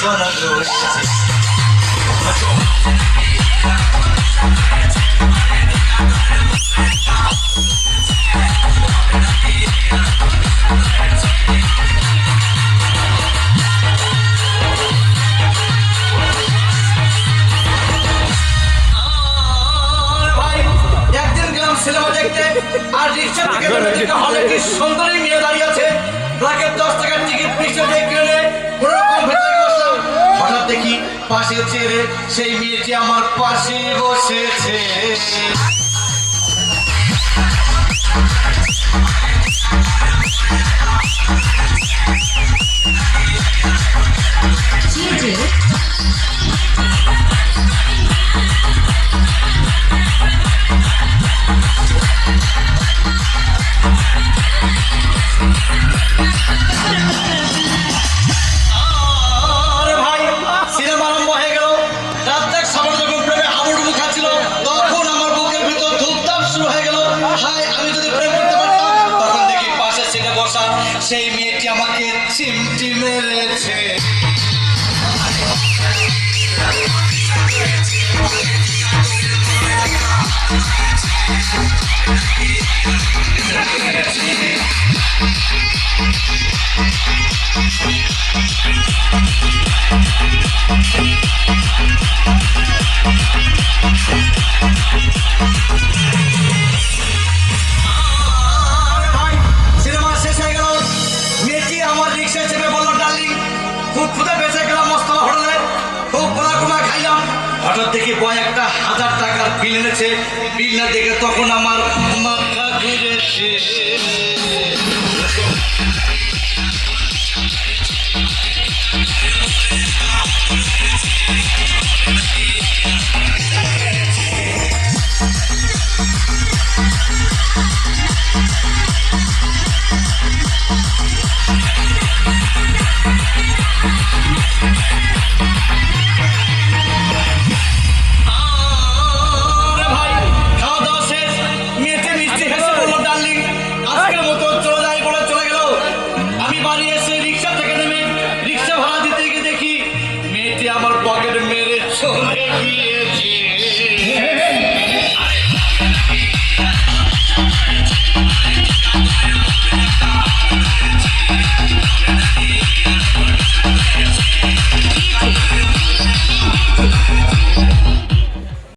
জীবন রয়েছে। সিনেমা দেখতে আর রিক্সা থেকে হলে কি সুন্দরী মেয়ে দাঁড়িয়ে আছে, ব্ল্যাকের 10 টাকার টিকিট রিক্সা দিয়ে কিনে কোনোরকম ভেতরে বসলাম। হঠাৎ দেখি পাশের চেয়ারে সেই মেয়েটি আমার পাশে বসেছে। সেই মেয়েটি আমাকে চিমটি মেরেছে। হঠাৎ দেখি বয় একটা 1000 টাকার বিল এনেছে। বিল না দেখে তখন আমার মাথা ঘুরেছে।